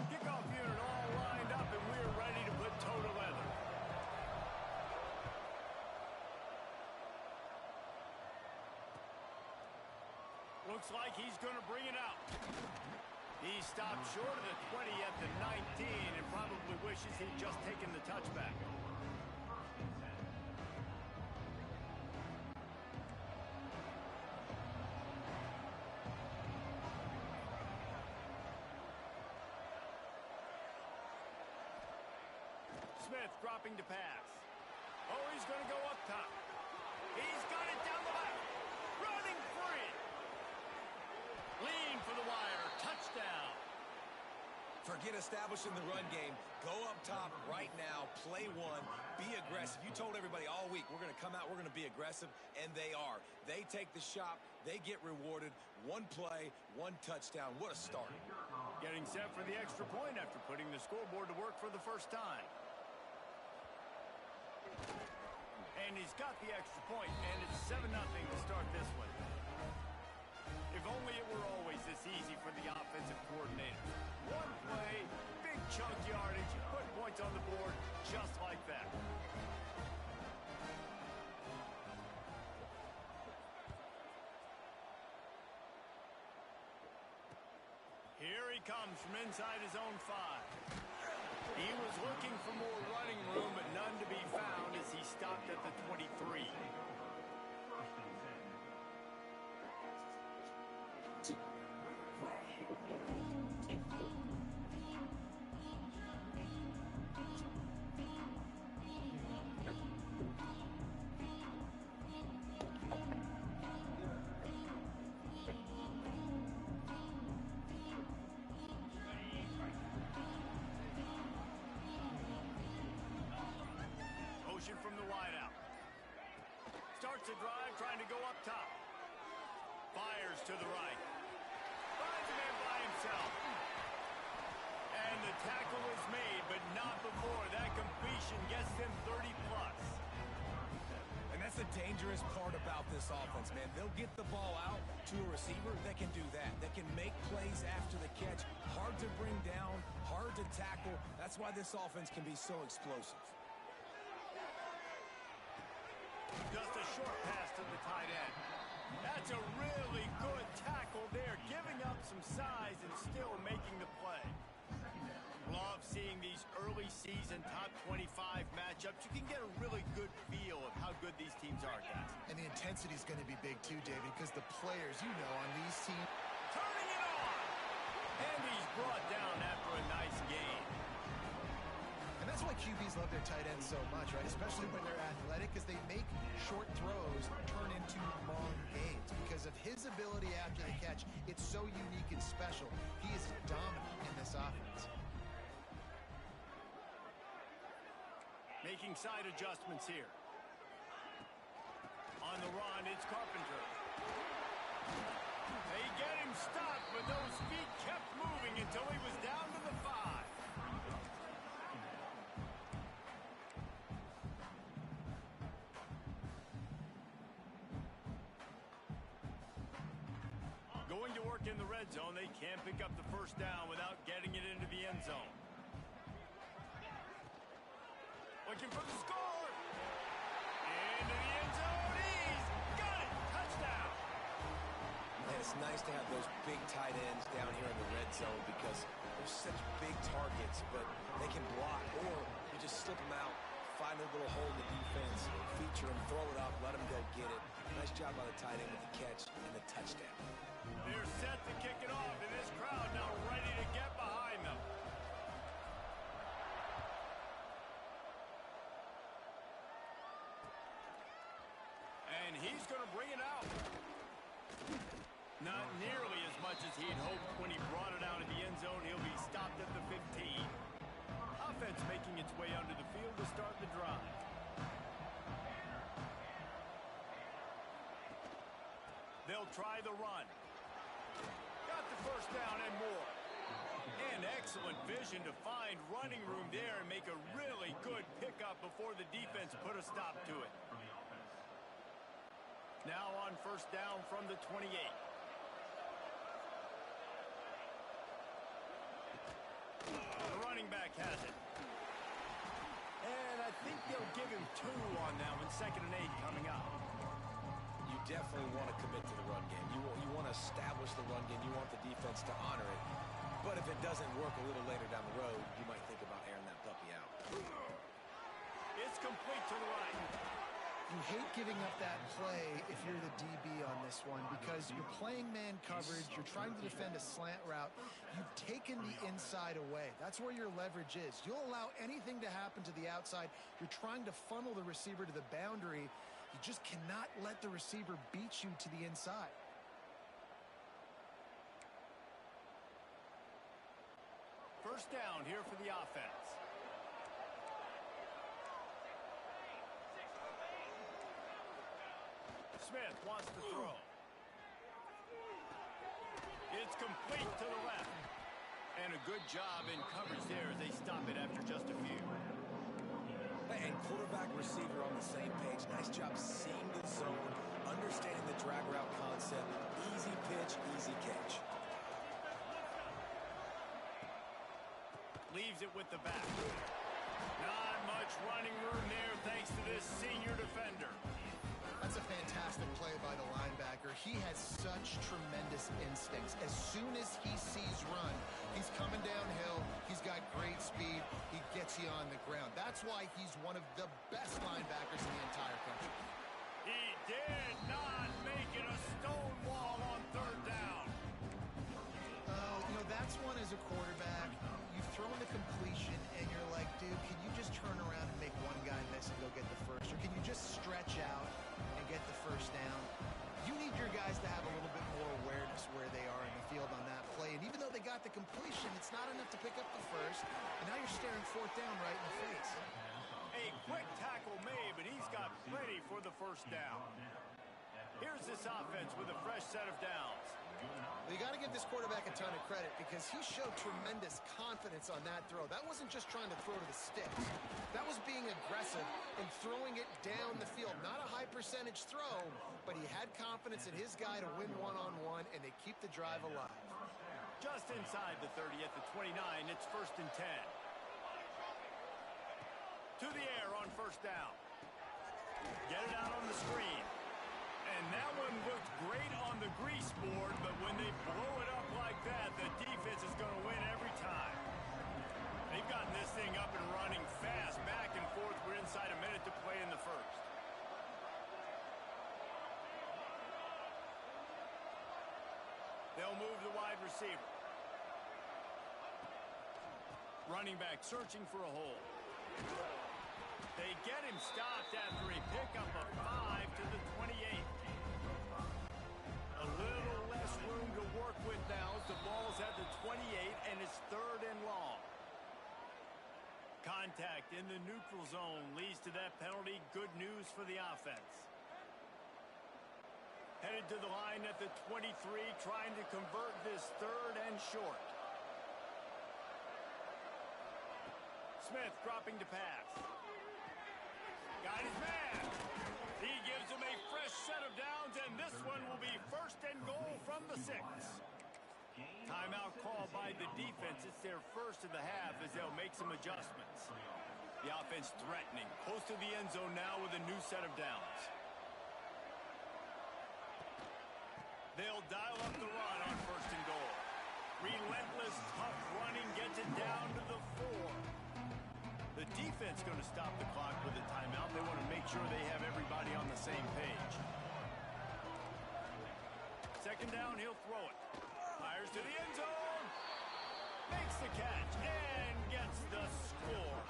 Kickoff unit all lined up, and we're ready to put toe to leather. Looks like he's going to bring it out. He stopped short of the 20 at the 19 and probably wishes he'd just taken the touchback. Smith dropping to pass. Oh, he's going to go up top. He's got it down the left. Running free. Lean for the wire. Touchdown. Forget establishing the run game. Go up top right now. Play one. Be aggressive. You told everybody all week, we're going to come out, we're going to be aggressive, and they are. They take the shot. They get rewarded. One play, one touchdown. What a start. Getting set for the extra point after putting the scoreboard to work for the first time. And he's got the extra point, and it's 7-0 to start this one. If only it were always this easy for the offensive coordinator. One play, big chunk yardage, put points on the board just like that. Here he comes from inside his own 5. He was looking for more running room, but none to be found as he stopped at the 23. From the wideout. Starts a drive trying to go up top. Fires to the right. Finds a man by himself. And the tackle is made, but not before. That completion gets him 30+. And that's the dangerous part about this offense, man. They'll get the ball out to a receiver. They can do that. They can make plays after the catch. Hard to bring down, hard to tackle. That's why this offense can be so explosive. Just a short pass to the tight end. That's a really good tackle there, giving up some size and still making the play. Love seeing these early season top 25 matchups. You can get a really good feel of how good these teams are, guys. And the intensity is going to be big too, David, because the players, you know, on these teams. Turning it on! And he's brought down after a nice gain. And that's why QBs love their tight ends so much, right? Especially when they're athletic, because they make short throws turn into long gains. Because of his ability after the catch, it's so unique and special. He is dominant in this offense. Making side adjustments here. On the run, it's Carpenter. They get him stopped, but those feet kept moving until he was down to the 5. Going to work in the red zone, they can't pick up the first down without getting it into the end zone. Looking for the score. Into the end zone. He's got it. Touchdown. And it's nice to have those big tight ends down here in the red zone because they're such big targets, but they can block, or you just slip them out, find a little hole in the defense, feature them, throw it up, let them go get it. Nice job by the tight end with the catch and the touchdown. They're set to kick it off, and this crowd now ready to get behind them. And he's going to bring it out. Not nearly as much as he'd hoped when he brought it out of the end zone. He'll be stopped at the 15. Offense making its way onto the field to start the drive. They'll try the run. Got the first down and more. And excellent vision to find running room there and make a really good pickup before the defense put a stop to it. Now on first down from the 28. has it. And I think they'll give him 2 on that one. 2nd and 8 coming up. You definitely want to commit to the run game. You want to establish the run game. You want the defense to honor it. But if it doesn't work a little later down the road, you might think about airing that puppy out. It's complete to the right. You hate giving up that play if you're the DB on this one because you're playing man coverage, you're trying to defend a slant route, you've taken the inside away. That's where your leverage is. You'll allow anything to happen to the outside. You're trying to funnel the receiver to the boundary. You just cannot let the receiver beat you to the inside. First down here for the offense. Smith wants to throw. It's complete to the left. And a good job in coverage there as they stop it after just a few. And quarterback receiver on the same page. Nice job seeing the zone, understanding the drag route concept. Easy pitch, easy catch. Leaves it with the back. Not much running room there thanks to this senior defender. That's a fantastic play by the linebacker. He has such tremendous instincts. As soon as he sees run, he's coming downhill. He's got great speed. He gets you on the ground. That's why he's one of the best linebackers in the entire country. He did not make it a stone wall on 3rd down. That's one as a quarterback. You've thrown the completion, and you're like, dude, can you just turn around and make one guy miss and go get the first? Or can you just stretch out and get the first down? You need your guys to have a little bit more awareness where they are in the field on that play. And even though they got the completion, it's not enough to pick up the first. And now you're staring 4th down right in the face. A quick tackle made, but he's got plenty for the first down. Here's this offense with a fresh set of downs. Well, you got to give this quarterback a ton of credit because he showed tremendous confidence on that throw. That wasn't just trying to throw to the sticks. That was being aggressive and throwing it down the field. Not a high percentage throw, but he had confidence in his guy to win one-on-one, and they keep the drive alive. Just inside the 30 at the 29, it's 1st and 10. To the air on 1st down. Get it out on the screen. And that one looked great on the grease board, but when they blow it up like that, the defense is going to win every time. They've gotten this thing up and running fast, back and forth. We're inside a minute to play in the first. They'll move the wide receiver. Running back searching for a hole. They get him stopped after a pickup of 5 to the 28. A little less room to work with now as the ball's at the 28 and it's 3rd and long. Contact in the neutral zone leads to that penalty. Good news for the offense. Headed to the line at the 23, trying to convert this 3rd and short. Smith dropping to pass. Got his man. He gives him a fresh set of downs, and this one will be 1st and goal from the 6. Timeout call by the defense. It's their first of the half as they'll make some adjustments. The offense threatening. Close to the end zone now with a new set of downs. They'll dial up the run on 1st and goal. Relentless, tough running gets it down to the 4. The defense going to stop the clock with a timeout. They want to make sure they have everybody on the same page. 2nd down, he'll throw it. Fires to the end zone. Makes the catch and gets the score.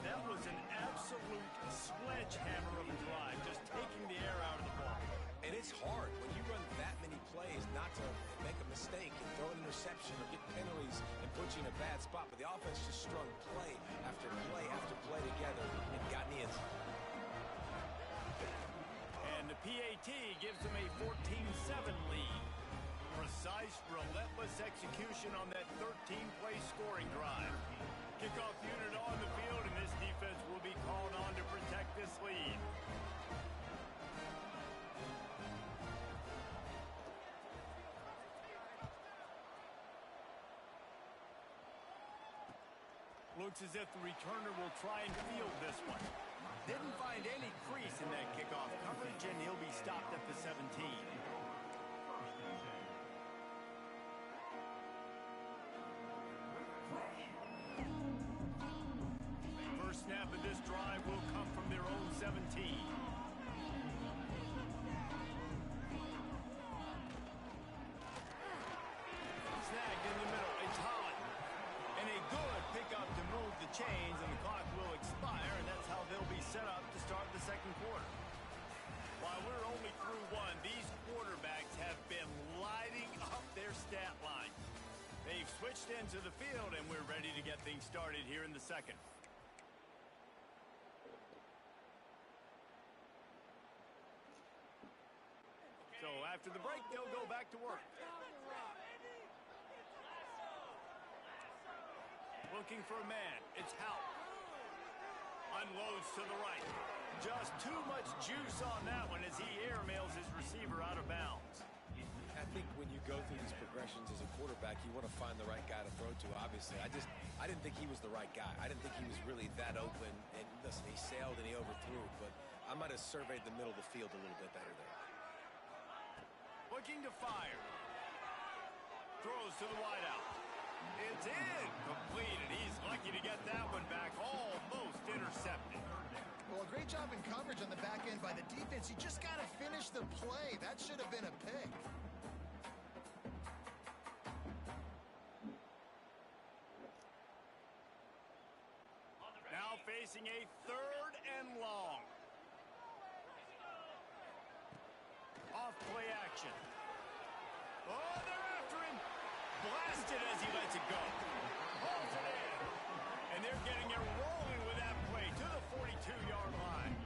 That was an absolute sledgehammer of a drive, just taking the air out of the ball. And it's hard when you run that many plays not to make a mistake and throw an interception or get penalties and put you in a bad spot. But the offense just strung play after play after play together and got in the end zone. And the PAT gives them a 14-7 lead. Precise, relentless execution on that 13-play scoring drive. Kickoff unit on the field, and this defense will be called on to protect this lead. Looks as if the returner will try and field this one. Didn't find any crease in that kickoff coverage, and he'll be stopped at the 17. First snap of this drive will come from their own 17. Snagged in the middle. It's Holland. And a good pickup to move the chains, and the clock will expire, and that's how they'll be set up to start the second quarter. While we're only through one, these quarterbacks have been lighting up their stat line. They've switched into the field, and we're ready to get things started here in the second. So after the break, they'll go back to work. Looking for a man. It's Howell. Unloads to the right. Just too much juice on that one as he airmails his receiver out of bounds. I think when you go through these progressions as a quarterback, you want to find the right guy to throw to, obviously. I didn't think he was the right guy. I didn't think he was really that open. And listen, he sailed and he overthrew, but I might have surveyed the middle of the field a little bit better there. Looking to fire. Throws to the wideout. It's in. Completed. He's lucky to get that one back. Almost intercepted. Well, a great job in coverage on the back end by the defense. You just got to finish the play. That should have been a pick. Now facing a 3rd and long. Off play action. Oh, they're after him. Blasted as he lets it go. Holds it in. And they're getting it rolling with that play to the 42-yard line.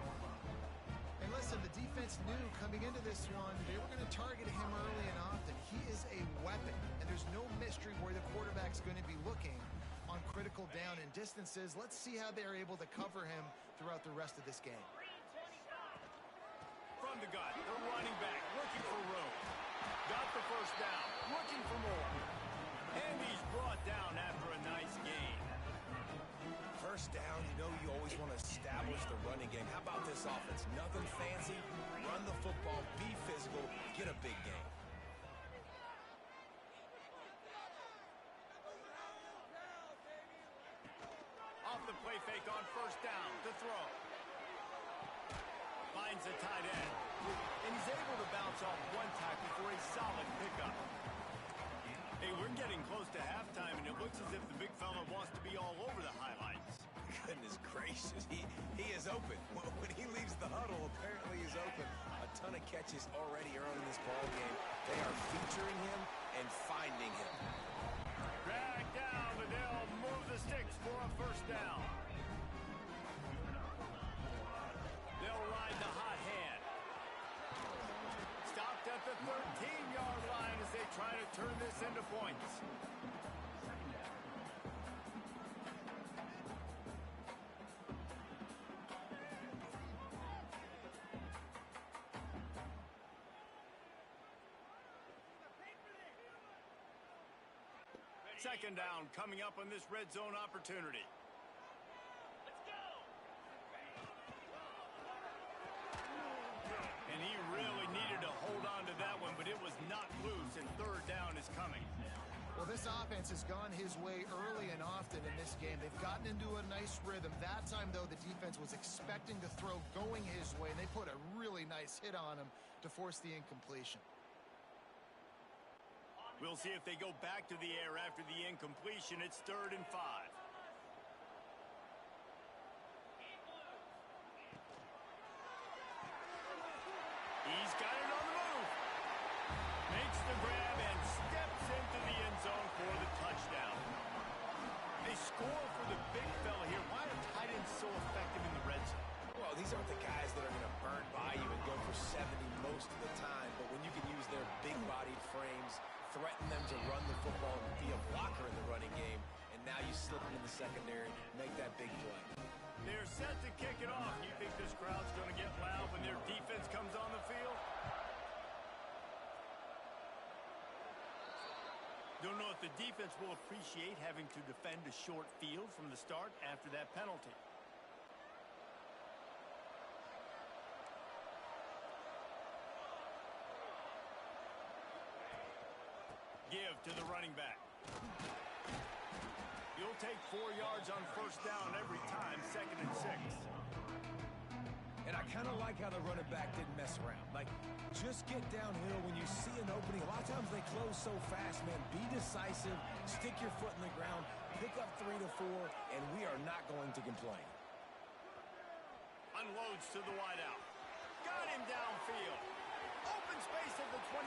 And listen, the defense knew coming into this one, they were going to target him early and often. He is a weapon, and there's no mystery where the quarterback's going to be looking on critical down and distances. Let's see how they're able to cover him throughout the rest of this game. From the gun, the running back looking for room. Got the first down, looking for more. And he's brought down after a nice gain. First down, you know you always want to establish the running game. How about this offense? Nothing fancy. Run the football, be physical, get a big gain. Off the play fake on first down to throw. Finds the tight end. And he's able to bounce off one tackle for a solid pickup. Hey, we're getting close to halftime, and it looks as if the big fella wants to be all over the highlights. Goodness gracious, he is open. When he leaves the huddle, apparently he's open. A ton of catches already early in this ball game. They are featuring him and finding him. Drag down, but they'll move the sticks for a first down. They'll ride the hot hand. Stopped at the 13-yard line as they try to turn this into points. Second down coming up on this red zone opportunity. And he really needed to hold on to that one, but it was not loose, and third down is coming. Well, this offense has gone his way early and often in this game. They've gotten into a nice rhythm. That time, though, the defense was expecting to throw going his way, and they put a really nice hit on him to force the incompletion. We'll see if they go back to the air after the incompletion. It's 3rd and 5. He's got it on the move. Makes the grab and steps into the end zone for the touchdown. They score for the big fella here. Why are tight ends so effective in the red zone? Well, these aren't the guys that are going to burn by you and go for 70 most of the time, but when you can use their big-bodied frames, threaten them to run the football and be a blocker in the running game, and now you slip them in the secondary, make that big play. They're set to kick it off. You think this crowd's going to get loud when their defense comes on the field? Don't know if the defense will appreciate having to defend a short field from the start after that penalty. Give to the running back. You'll take 4 yards on first down every time, 2nd and 6. And I kind of like how the running back didn't mess around. Like, just get downhill when you see an opening. A lot of times they close so fast, man. Be decisive, stick your foot in the ground, pick up 3 to 4, and we are not going to complain. Unloads to the wideout. Got him downfield. Open space at the 25.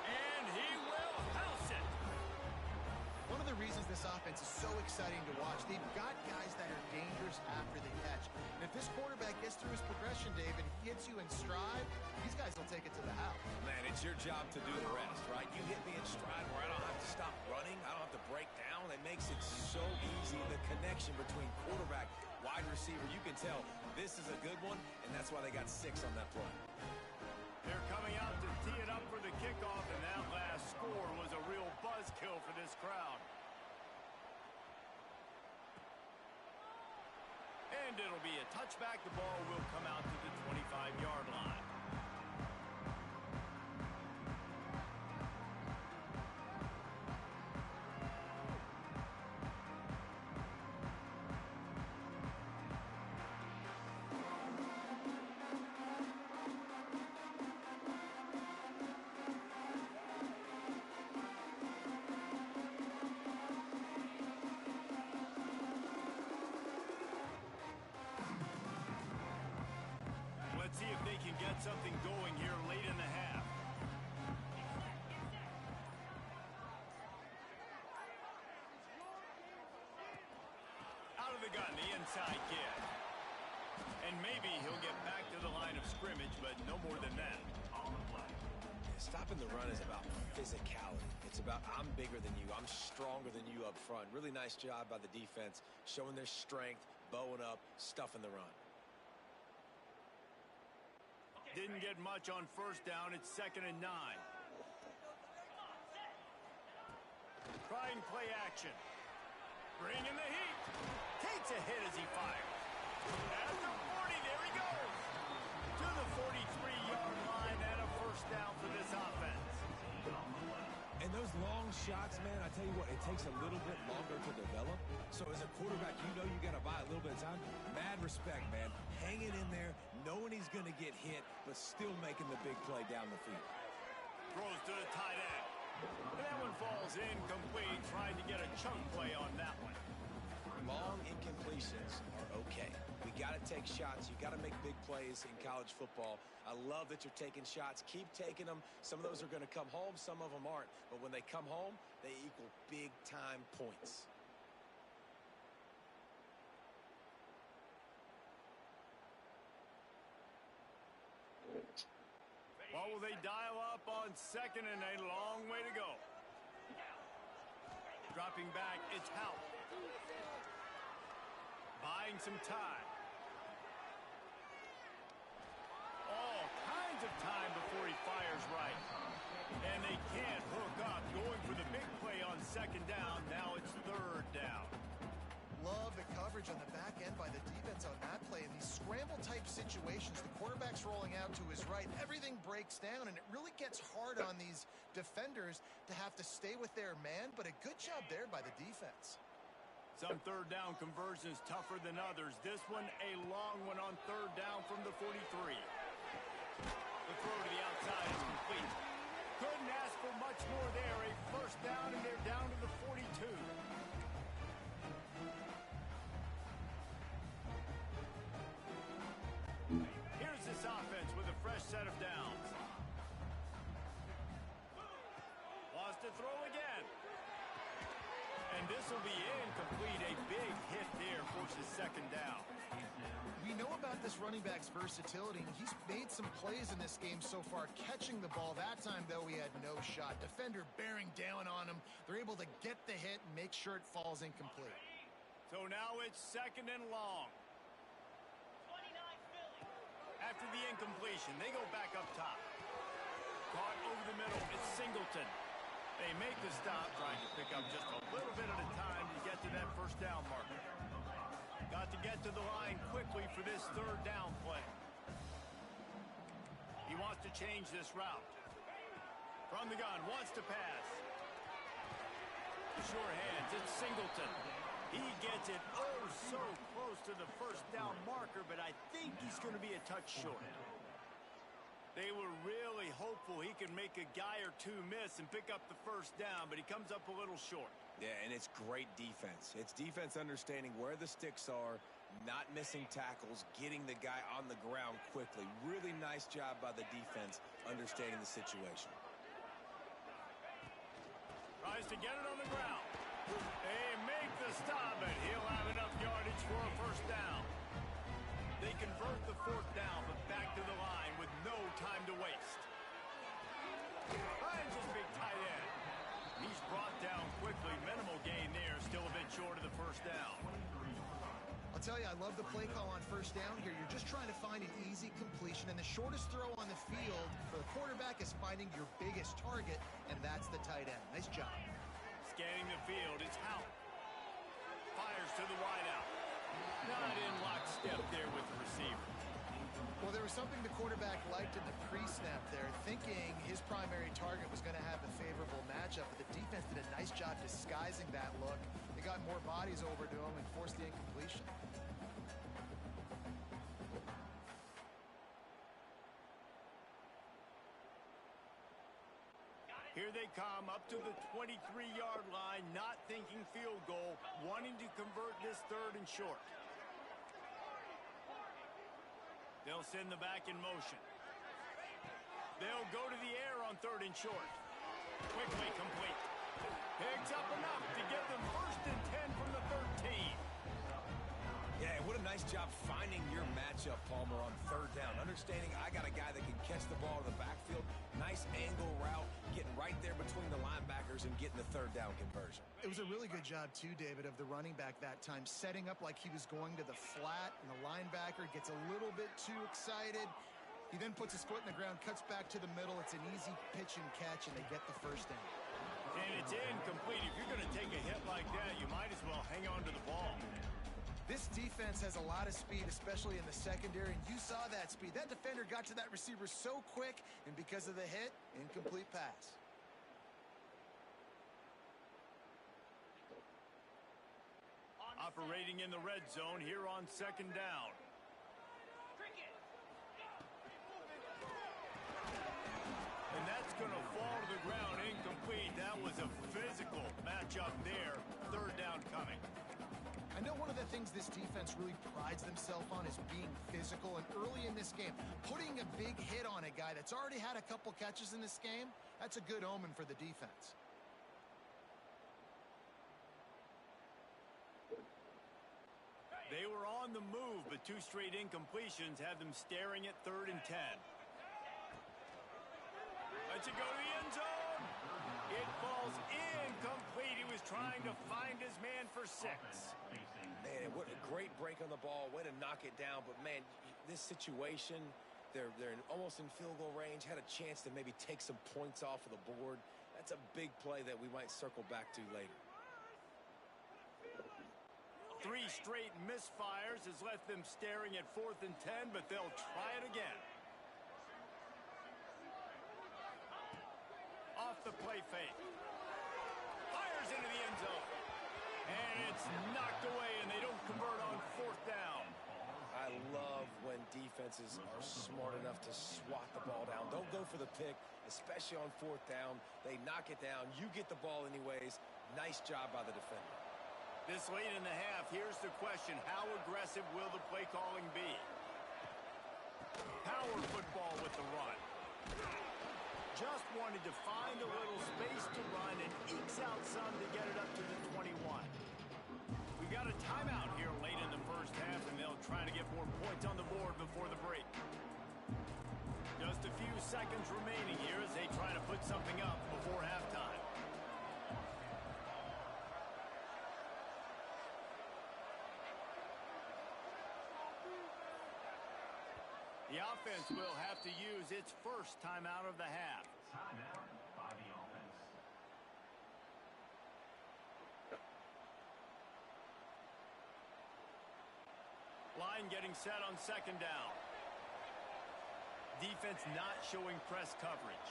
And he will house it. One of the reasons this offense is so exciting to watch, they've got guys that are dangerous after the catch. And if this quarterback gets through his progression, David, gets you in stride, these guys will take it to the house. Man, it's your job to do the rest, right? You hit me in stride where I don't have to stop running. I don't have to break down. It makes it so easy. The connection between quarterback, wide receiver, you can tell this is a good one, and that's why they got 6 on that play. They're coming out to tee it up for the kickoff, and that last score was a real buzzkill for this crowd. And it'll be a touchback. The ball will come out to the 25-yard line. Let's see if they can get something going here late in the half. Out of the gun, the inside kid. And maybe he'll get back to the line of scrimmage, but no more than that. Stopping the run is about physicality. It's about I'm bigger than you. I'm stronger than you up front. Really nice job by the defense, showing their strength, bowing up, stuffing the run. Didn't get much on first down. It's 2nd and 9. Trying play action. Bring in the heat. Takes a hit as he fires. At the 40, there he goes. To the 43-yard line and a first down for this offense. And those long shots, man, I tell you what, it takes a little bit longer to develop. So as a quarterback, you know you got to buy a little bit of time. Mad respect, man. Hanging in there, knowing he's going to get hit, but still making the big play down the field. Throws to the tight end. And that one falls incomplete. Trying to get a chunk play on that one. Long incompletions are okay. We got to take shots. You got to make big plays in college football. I love that you're taking shots. Keep taking them. Some of those are going to come home. Some of them aren't. But when they come home, they equal big-time points. What will they dial up on 2nd and a long way to go? Dropping back, it's Hout. Buying some time. All kinds of time before he fires right. And they can't hook up. Going for the big play on 2nd down. Now it's 3rd down. Love the coverage on the back end by the defense on that play. In these scramble-type situations, the quarterback's rolling out to his right. Everything breaks down, and it really gets hard on these defenders to have to stay with their man, but a good job there by the defense. Some 3rd down conversions tougher than others. This one, a long one on 3rd down from the 43. The throw to the outside is complete. Couldn't ask for much more there. A first down, and they're down to the 42. Here's this offense with a fresh set of downs. Lost to throw again. And this will be incomplete. A big hit there forces 2nd down. We know about this running back's versatility, and he's made some plays in this game so far, catching the ball. That time, though, he had no shot. Defender bearing down on him. They're able to get the hit and make sure it falls incomplete. So now it's 2nd and long. After the incompletion, they go back up top. Caught over the middle, it's Singleton. They make the stop, trying to pick up just a little bit at a time to get to that first down marker. Got to get to the line quickly for this third down play. He wants to change this route. From the gun, wants to pass. Sure hands, it's Singleton. He gets it oh so close to the first down marker, but I think he's going to be a touch short. They were really hopeful he could make a guy or two miss and pick up the first down, but he comes up a little short. Yeah, and it's great defense. It's defense understanding where the sticks are, not missing tackles, getting the guy on the ground quickly. Really nice job by the defense understanding the situation. Tries to get it on the ground. They make the stop, and he'll have enough yardage for a first down. They convert the fourth down, but back to the line with no time to waste. Finds his big tight end. He's brought down quickly. Minimal gain there. Still a bit short of the first down. I'll tell you, I love the play call on first down here. You're just trying to find an easy completion, and the shortest throw on the field for the quarterback is finding your biggest target, and that's the tight end. Nice job. Scanning the field, it's Howard. Fires to the wideout. Not in lockstep there with the receiver. Well, there was something the quarterback liked in the pre-snap there, thinking his primary target was going to have a favorable matchup, but the defense did a nice job disguising that look. They got more bodies over to him and forced the incompletion. Here they come up to the 23-yard line, not thinking field goal, wanting to convert this third and short. They'll send the back in motion. They'll go to the air on third and short. Quickly complete. Picks up enough to get them first and 10 from the 13. Yeah, what a nice job finding your matchup, Palmer, on third down. Understanding I got a guy that can catch the ball in the backfield. Nice angle route, getting right there between the linebackers and getting the third down conversion. It was a really good job, too, David, of the running back that time, setting up like he was going to the flat, and the linebacker gets a little bit too excited. He then puts his foot in the ground, cuts back to the middle. It's an easy pitch and catch, and they get the first down. And it's incomplete. If you're going to take a hit like that, you might as well hang on to the ball. This defense has a lot of speed, especially in the secondary, and you saw that speed. That defender got to that receiver so quick, and because of the hit, incomplete pass. Operating in the red zone here on second down. And that's going to fall to the ground incomplete. That was a physical matchup there. Third down coming. I know one of the things this defense really prides themselves on is being physical, and early in this game, putting a big hit on a guy that's already had a couple catches in this game, that's a good omen for the defense. They were on the move, but two straight incompletions had them staring at third and 10. Lets it go to the end zone. It falls incomplete. He was trying to find his man for 6. Man, what a great break on the ball. Way to knock it down. But, man, this situation, they're almost in field goal range. Had a chance to maybe take some points off of the board. That's a big play that we might circle back to later. 3 straight misfires has left them staring at 4th and 10, but they'll try it again. Off the play fake. Fires into the end zone. And it's knocked away, and they don't convert on 4th down. I love when defenses are smart enough to swat the ball down. Don't go for the pick, especially on 4th down. They knock it down. You get the ball anyways. Nice job by the defender. This late in the half, here's the question. How aggressive will the play calling be? Power football with the run. Just wanted to find a little space to run and ekes out some to get it up to the 21. We got a timeout here late in the first half, and they'll try to get more points on the board before the break. Just a few seconds remaining here as they try to put something up before halftime. The offense will have to use its first timeout of the half. Timeout by the offense. line getting set on second down. Defense not showing press coverage.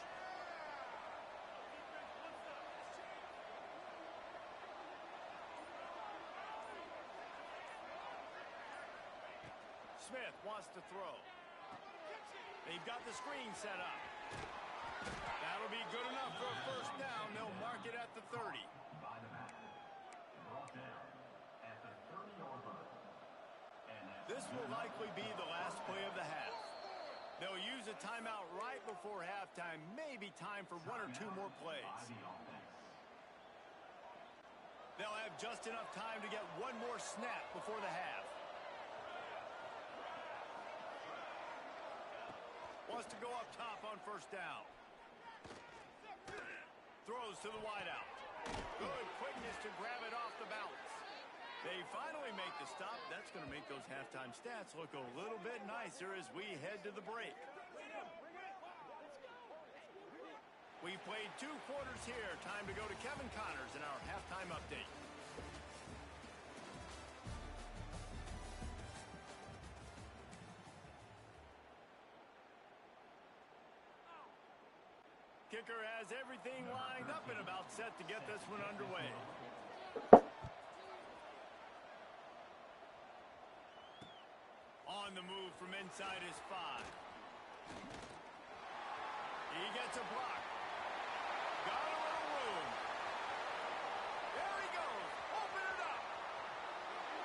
Smith wants to throw. They've got the screen set up. That'll be good enough for a first down. They'll mark it at the 30. This will likely be the last play of the half. They'll use a timeout right before halftime. Maybe time for one or two more plays. They'll have just enough time to get one more snap before the half. Wants to go up top on first down. Throws to the wideout. Good quickness to grab it off the bounce. They finally make the stop. That's going to make those halftime stats look a little bit nicer as we head to the break. We played 2 quarters here. Time to go to Kevin Connors in our halftime update. Kicker has everything lined up and about set to get this one underway. On the move from inside his 5. He gets a block. Got a little room. There he goes. Open it up.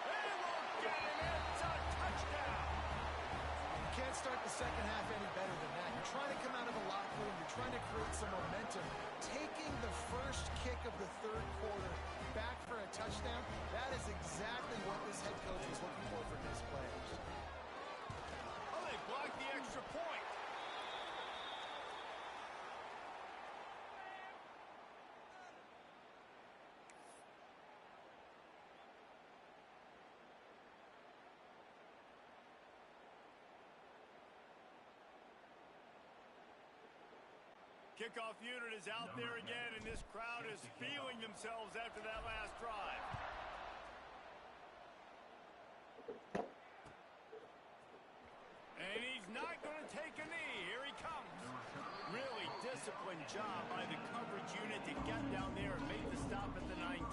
They won't get him. It's a touchdown. You can't start the second half any better than that. You're trying to come out of the locker room. You're trying to create some momentum. Taking the first kick of the third quarter back for a touchdown, that is exactly what this head coach was looking for his players. Oh, they blocked the extra point. Kickoff unit is out there again, and this crowd is feeling themselves after that last drive. And he's not going to take a knee. Here he comes. Really disciplined job by the coverage unit to get down there and make the stop at the 19.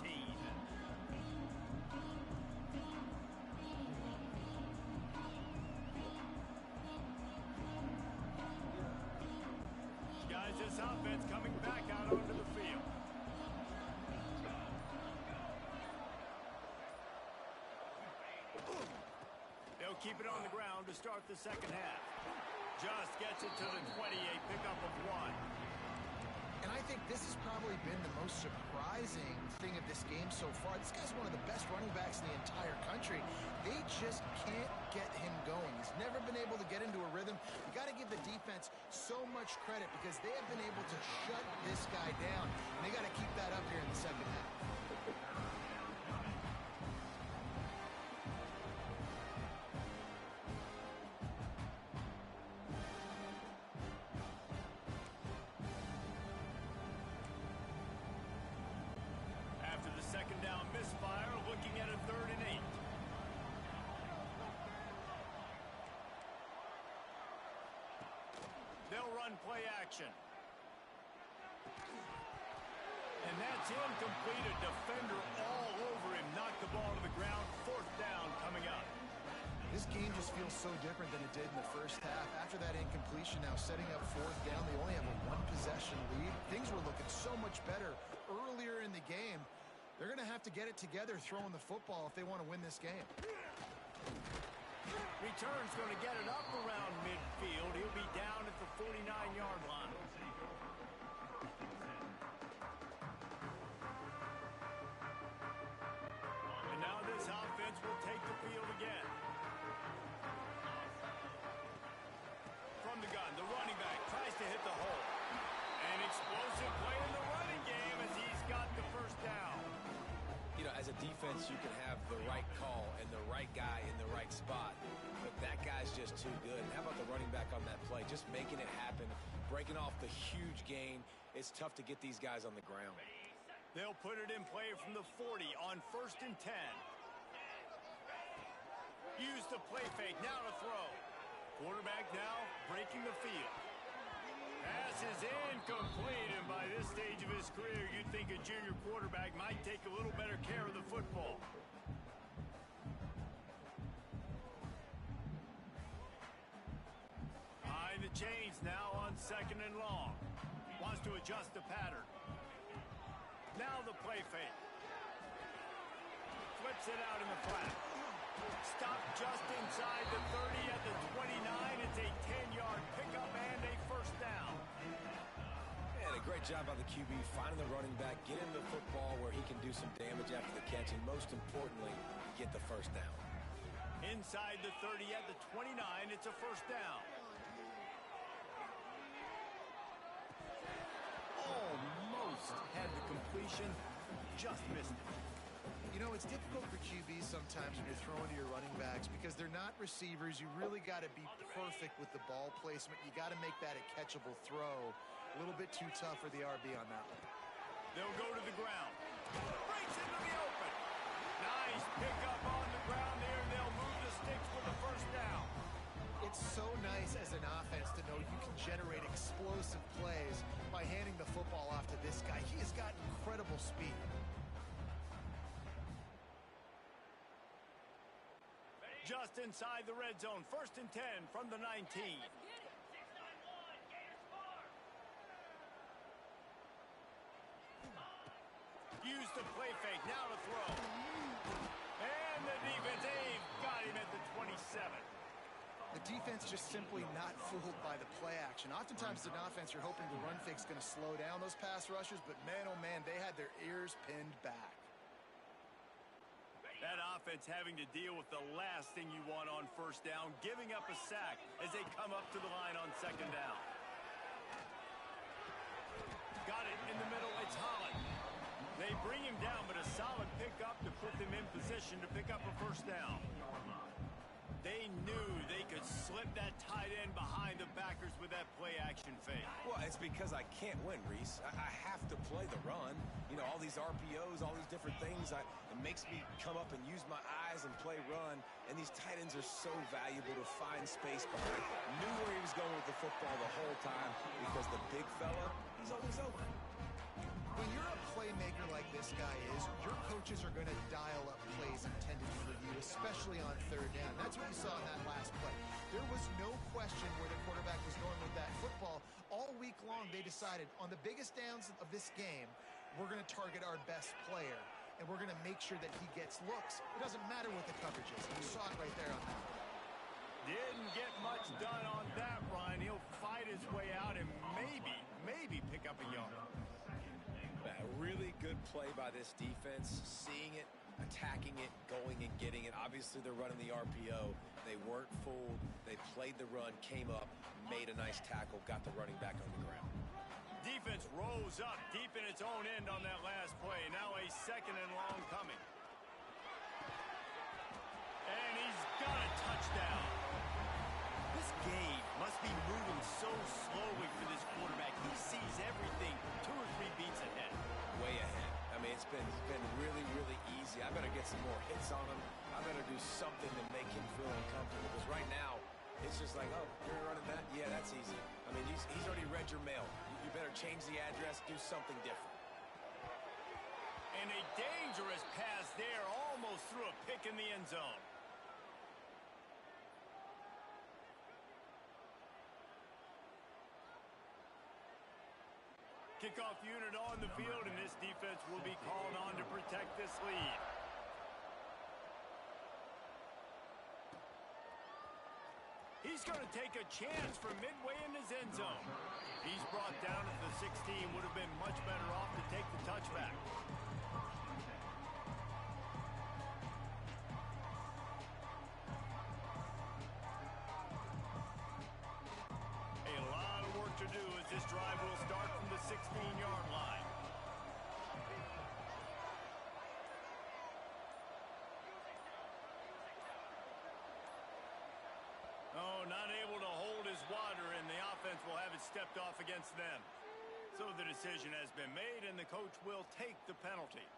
This offense coming back out onto the field. They'll keep it on the ground to start the second half. Just gets it to the 28, pickup of 1. And I think this has probably been the most surprising thing of this game so far. This guy's one of the best running backs in the entire country. They just can't get him going. He's never been able to get into a rhythm. You got to give the defense so much credit because they have been able to shut this guy down. And they got to keep that up here in the second half. Second down misfire, looking at a 3rd and 8. They'll run play action. And that's incomplete. A defender all over him. Knocked the ball to the ground. 4th down coming up. This game just feels so different than it did in the first half. After that incompletion, now setting up 4th down, they only have a 1-possession lead. Things were looking so much better earlier in the game. They're going to have to get it together throwing the football if they want to win this game. Return's going to get it up around midfield. He'll be down at the 49-yard line. And now this offense will take the field again. From the gun, the running back tries to hit the hole. An explosive play in the running game as he's got the first down. You know, as a defense, you can have the right call and the right guy in the right spot, but that guy's just too good. And how about the running back on that play? Just making it happen, breaking off the huge gain. It's tough to get these guys on the ground. They'll put it in play from the 40 on 1st and 10. Use the play fake, now to throw. Quarterback now breaking the field. Pass is incomplete, and by this stage of his career, you'd think a junior quarterback might take a little better care of the football. Behind the chains now on 2nd and long. Wants to adjust the pattern. Now the play fake. Flips it out in the flat. Stopped just inside the 30 at the 29. It's a 10-yard pickup and a first down. And a great job by the QB finding the running back, getting the football where he can do some damage after the catch, and most importantly, get the first down. Inside the 30 at the 29, it's a first down. Almost had the completion, just missed it. You know, it's difficult for QBs sometimes when you're throwing to your running backs because they're not receivers. You really got to be perfect with the ball placement. You got to make that a catchable throw. A little bit too tough for the RB on that one. They'll go to the ground. Breaks into the open. Nice pickup on the ground there, and they'll move the sticks for the first down. It's so nice as an offense to know you can generate explosive plays by handing the football off to this guy. He has got incredible speed. Just inside the red zone. 1st and 10 from the 19. Use the play fake. Now to throw. And the defense got him at the 27. The defense just simply not fooled by the play action. Oftentimes, as an offense, you're hoping the run fake's going to slow down those pass rushers, but man, oh man, they had their ears pinned back. That offense having to deal with the last thing you want on first down, giving up a sack as they come up to the line on 2nd down. Got it in the middle. It's Holland. They bring him down, but a solid pickup to put them in position to pick up a first down. They knew they could slip that tight end behind the backers with that play-action fake. Well, it's because I can't win, Reese. I have to play the run. You know, all these RPOs, all these different things, it makes me come up and use my eyes and play run. And these tight ends are so valuable to find space behind. Knew where he was going with the football the whole time because the big fella, he's always open. When you're a playmaker like this guy is, your coaches are going to dial up plays intended for you, especially on 3rd down. That's what you saw in that last play. There was no question where the quarterback was going with that football. All week long, they decided on the biggest downs of this game, we're going to target our best player, and we're going to make sure that he gets looks. It doesn't matter what the coverage is. You saw it right there on that play. Didn't get much done on that run. He'll fight his way out and maybe pick up a yard. A really good play by this defense, seeing it, attacking it, going and getting it. Obviously, they're running the RPO. They weren't fooled. They played the run, came up, made a nice tackle, got the running back on the ground. Defense rose up deep in its own end on that last play. Now a 2nd and long coming. And he's got a touchdown. This game must be moving so slowly for this quarterback. He sees everything 2 or 3 beats ahead. Way ahead. I mean, it's been really, really easy. I better get some more hits on him. I better do something to make him feel uncomfortable. Because right now, it's just like, oh, you're running that? Yeah, that's easy. I mean, he's already read your mail. You better change the address, do something different. And a dangerous pass there, almost threw a pick in the end zone. Kickoff unit on the field, and this defense will be called on to protect this lead. He's going to take a chance from midway in his end zone. He's brought down at the 16, would have been much better off to take the touchback. A lot of work to do as this drive will start from the 16-yard line. Oh, not able to hold his water, and the offense will have it stepped off against them. So the decision has been made, and the coach will take the penalty.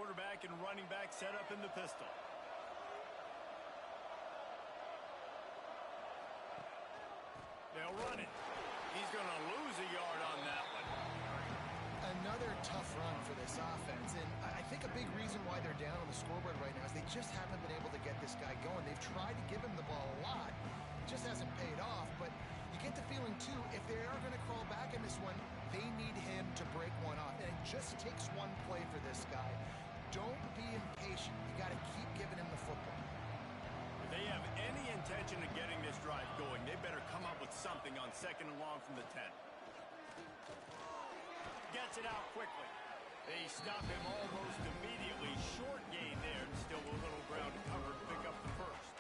quarterback and running back set up in the pistol. They'll run it. He's going to lose a yard on that one. Another tough run for this offense, and I think a big reason why they're down on the scoreboard right now is they just haven't been able to get this guy going. They've tried to give him the ball a lot. It just hasn't paid off, but you get the feeling, too, if they are going to crawl back in this one, they need him to break one off, and it just takes one play for this guy. Don't be impatient. You got to keep giving him the football. If they have any intention of getting this drive going, they better come up with something on 2nd and long from the 10. Gets it out quickly. They stop him almost immediately. Short gain there, and still a little ground to cover to pick up the first.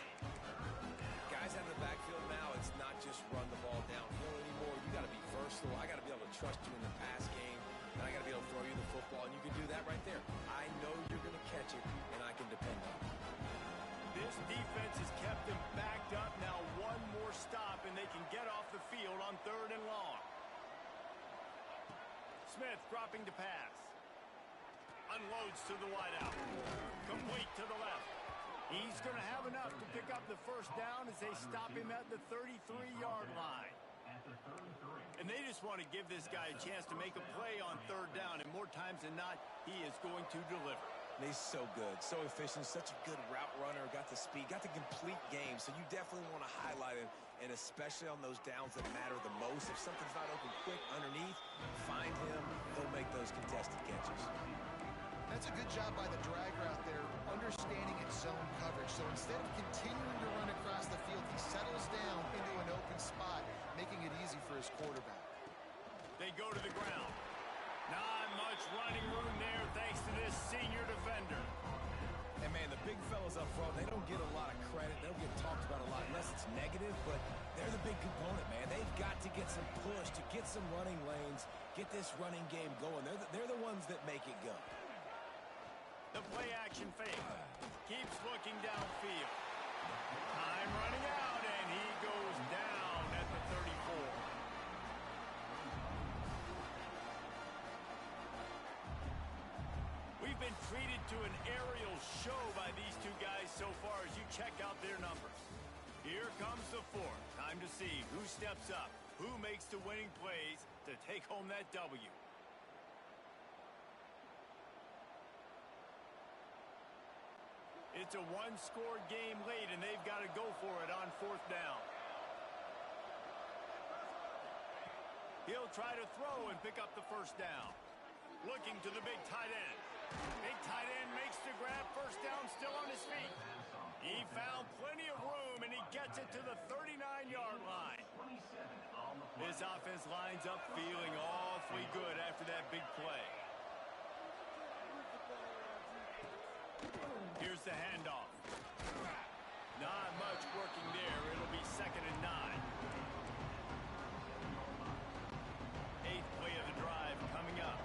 Guys out of the backfield now, it's not just run the ball downhill anymore. You got to be versatile. I got to be able to trust you in the pass game, and I got to be able to throw you the football, and you can do that right there. I know you're going to catch it, and I can depend on it. This defense has kept them backed up. Now one more stop, and they can get off the field on 3rd and long. Smith dropping to pass. Unloads to the wideout. Complete to the left. He's going to have enough to pick up the first down as they stop him at the 33-yard line. And they just want to give this guy a chance to make a play on 3rd down, and more times than not, he is going to deliver. And he's so good, so efficient, such a good route runner, got the speed, got the complete game, so you definitely want to highlight him, and especially on those downs that matter the most. If something's not open quick underneath, find him, he'll make those contested catches. That's a good job by the drag route there, understanding its zone coverage. So instead of continuing to run across the field, he settles down into an open spot, making it easy for his quarterback. They go to the ground. Not much running room there thanks to this senior defender. And, man, the big fellas up front, they don't get a lot of credit. They don't get talked about a lot unless it's negative, but they're the big component, man. They've got to get some push, to get some running lanes, get this running game going. They're the ones that make it go. The play-action fake. Keeps looking downfield. Time running out, and he goes down at the 34. We've been treated to an aerial show by these two guys so far as you check out their numbers. Here comes the 4th. Time to see who steps up, who makes the winning plays to take home that W. It's a one-score game late, and they've got to go for it on 4th down. He'll try to throw and pick up the first down. Looking to the big tight end. Big tight end makes the grab. First down, still on his feet. He found plenty of room, and he gets it to the 39-yard line. This offense lines up feeling awfully good after that big play. Here's the handoff. Not much working there. It'll be 2nd and 9. 8th play of the drive coming up.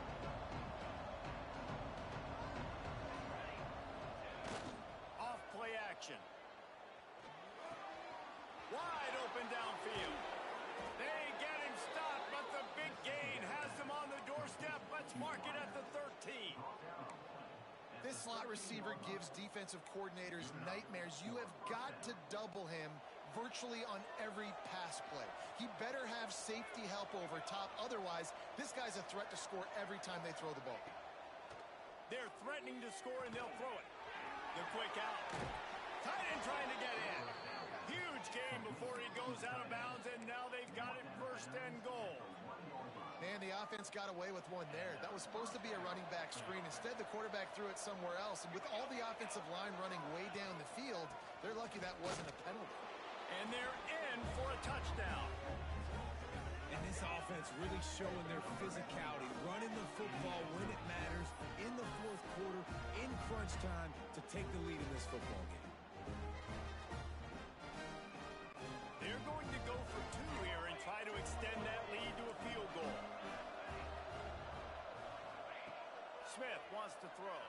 Off play action. Wide open downfield. They get him stopped, but the big gain has them on the doorstep. Let's mark it at the 13. This slot receiver gives defensive coordinators nightmares. You have got to double him virtually on every pass play. He better have safety help over top. Otherwise, this guy's a threat to score every time they throw the ball. They're threatening to score, and they'll throw it. The quick out. Tight end trying to get in. Huge game before he goes out of bounds, and now they've got it 1st and goal. Man, the offense got away with one there. That was supposed to be a running back screen. Instead, the quarterback threw it somewhere else. And with all the offensive line running way down the field, they're lucky that wasn't a penalty. And they're in for a touchdown. And this offense really showing their physicality, running the football when it matters, in the 4th quarter, in crunch time, to take the lead in this football game. They're going to go for 2 here and try to extend that lead to a field goal. Smith wants to throw.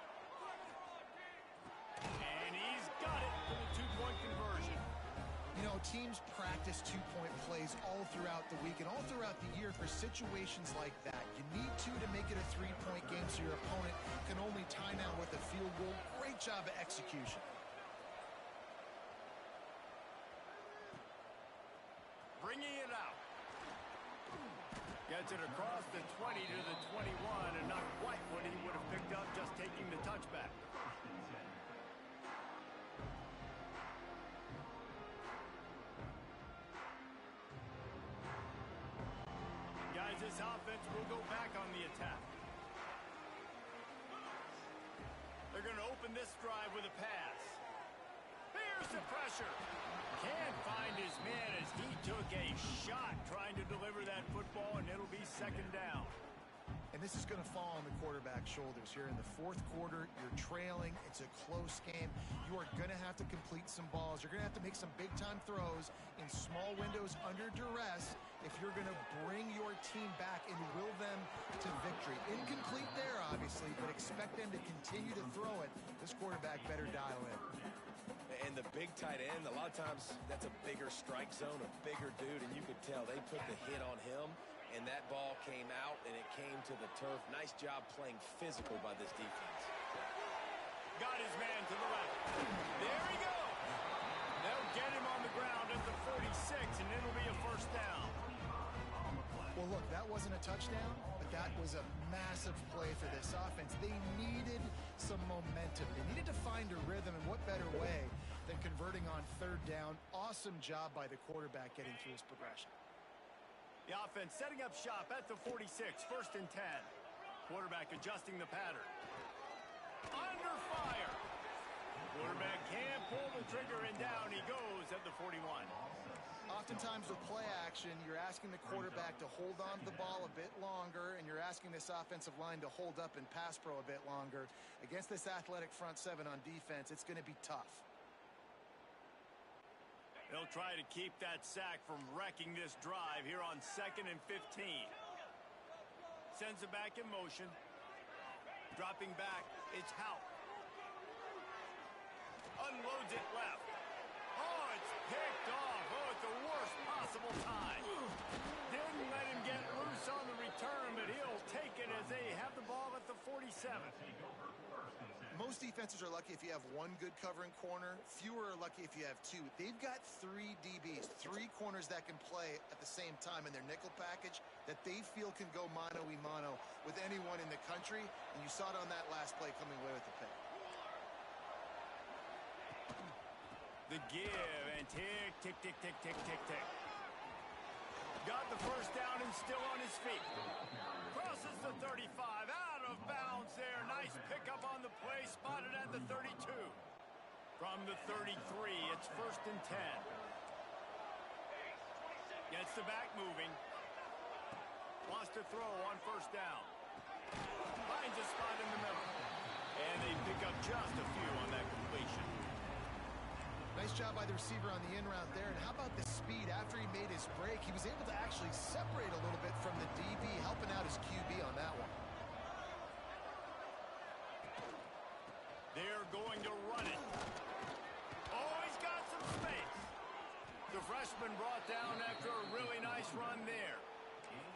And he's got it for the 2-point conversion. You know, teams practice 2-point plays all throughout the week and all throughout the year for situations like that. You need to make it a 3-point game so your opponent can only tie now with a field goal. Great job of execution. Bringing it out. Gets it across the 20 to the 21, and not quite what he would have picked up just taking the touchback. Guys, this offense will go back on the attack. They're going to open this drive with a pass. Here's the pressure. Can't find his man as he took a shot trying to deliver that football, and it'll be second down. And this is going to fall on the quarterback's shoulders here in the fourth quarter. You're trailing. It's a close game. You are going to have to complete some balls. You're going to have to make some big-time throws in small windows under duress if you're going to bring your team back and will them to victory. Incomplete there, obviously, but expect them to continue to throw it. This quarterback better dial in. And the big tight end, a lot of times that's a bigger strike zone, a bigger dude, and you could tell they put the hit on him, and that ball came out, and it came to the turf. Nice job playing physical by this defense. Got his man to the left. There he goes. They'll get him on the ground at the 46, and it'll be a first down. Well, look, that wasn't a touchdown, but that was a massive play for this offense. They needed some momentum. They needed to find a rhythm, and what better way than converting on third down. Awesome job by the quarterback getting through his progression. The offense setting up shop at the 46, first and 10. Quarterback adjusting the pattern. Under fire. Quarterback can't pull the trigger, and down he goes at the 41. Oftentimes with play action, you're asking the quarterback to hold on to the ball a bit longer, and you're asking this offensive line to hold up in pass pro a bit longer. Against this athletic front seven on defense, it's going to be tough. They'll try to keep that sack from wrecking this drive here on 2nd and 15. Sends it back in motion. Dropping back, it's Hout. Unloads it left. Oh, it's picked off. Oh, it's the worst possible time. Didn't let him get loose on the return, but he'll take it as they have the ball at the 47. Most defenses are lucky if you have one good covering corner. Fewer are lucky if you have two. They've got three DBs, three corners that can play at the same time in their nickel package that they feel can go mano-a-mano with anyone in the country, and you saw it on that last play coming away with the pick. The give, and tick, tick, tick, tick, tick, tick, tick. Got the first down and still on his feet. Crosses the 35, out of bounds there. Nice pickup on the play, spotted at the 32. From the 33, it's first and 10. Gets the back moving. Wants to throw on first down. Finds a spot in the middle. And they pick up just a few on that completion. Nice job by the receiver on the in route there. And how about the speed after he made his break? He was able to actually separate a little bit from the DB, helping out his QB on that one. They're going to run it. Oh, he's got some space. The freshman brought down after a really nice run there.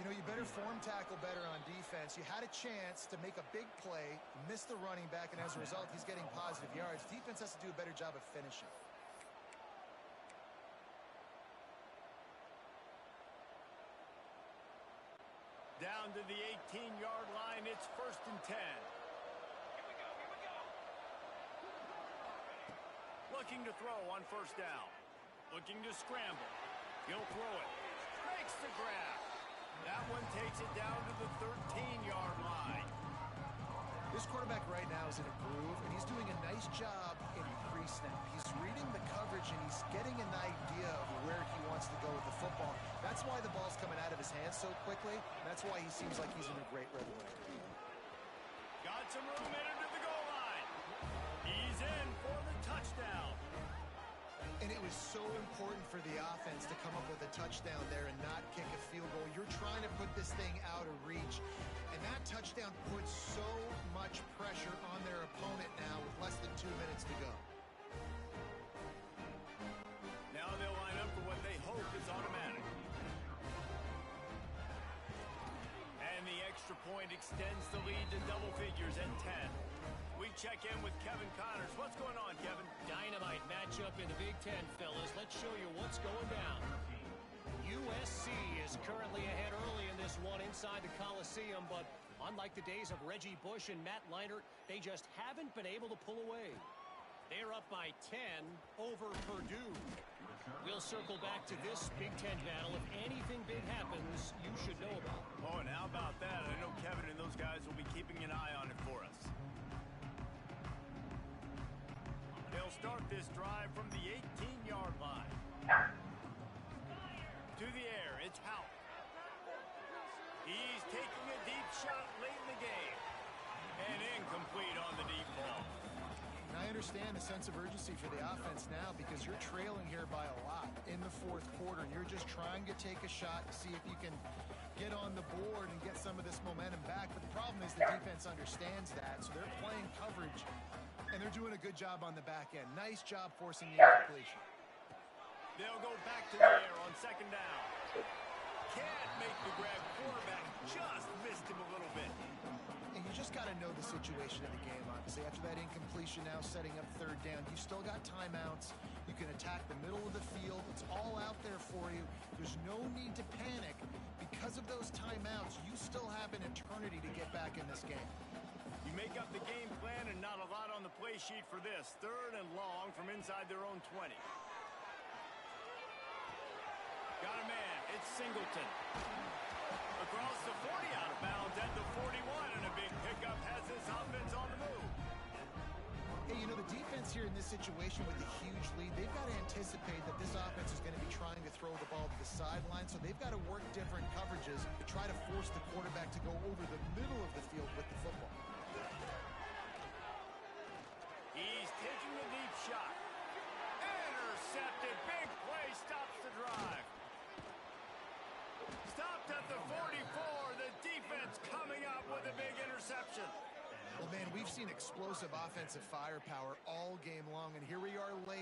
You know, you better form tackle better on defense. You had a chance to make a big play, missed the running back, and as a result, he's getting positive yards. Defense has to do a better job of finishing. Down to the 18-yard line, it's first and 10. Looking to throw on first down. Looking to scramble. He'll throw it. Makes the grab. That one takes it down to the 13-yard line. This quarterback right now is in a groove, and he's doing a nice job in pre-snap. He's reading the coverage, and he's getting an idea of where he wants to go with the football. That's why the ball's coming out of his hands so quickly. That's why he seems like he's in a great rhythm. Got some room headed to the goal line. He's in for the touchdown. And it was so important for the offense to come up with a touchdown there and not kick a field goal. You're trying to put this thing out of reach. And that touchdown puts so much pressure on their opponent now with less than 2 minutes to go. Now they'll line up for what they hope is automatic. And the extra point extends the lead to double figures at 10. Kevin Connors. What's going on, Kevin? Dynamite matchup in the Big Ten, fellas. Let's show you what's going down. USC is currently ahead early in this one inside the Coliseum, but unlike the days of Reggie Bush and Matt Leinart, they just haven't been able to pull away. They're up by 10 over Purdue. We'll circle back to this Big Ten battle. If anything big happens, you should know about it. Oh, and how about that? I know Kevin and those guys will be keeping an eye on it for us. They'll start this drive from the 18-yard line. To the air, it's Howell. He's taking a deep shot late in the game. And incomplete on the deep ball. And I understand the sense of urgency for the offense now because you're trailing here by a lot in the fourth quarter. And you're just trying to take a shot to see if you can get on the board and get some of this momentum back. But the problem is the defense understands that, so they're playing coverage, and they're doing a good job on the back end. Nice job forcing the incompletion. They'll go back to the air on second down. Can't make the grab. Quarterback just missed him a little bit. And you just got to know the situation of the game, obviously. After that incompletion, now setting up third down, you still got timeouts. You can attack the middle of the field. It's all out there for you. There's no need to panic. Because of those timeouts, you still have an eternity to get back in this game. You make up the game plan and not a lot on the play sheet for this. Third and long from inside their own 20. Got a man. It's Singleton. Across the 40, out of bounds at the 41, and a big pickup has this offense on the move. Hey, you know, the defense here in this situation with a huge lead, they've got to anticipate that this offense is going to be trying to throw the ball to the sideline, so they've got to work different coverages to try to force the quarterback to go over the middle of the field with the football. He's taking a deep shot. Intercepted. Big play stops the drive. Stopped at the 44. The defense coming up with a big interception. Well, man, we've seen explosive offensive firepower all game long, and here we are late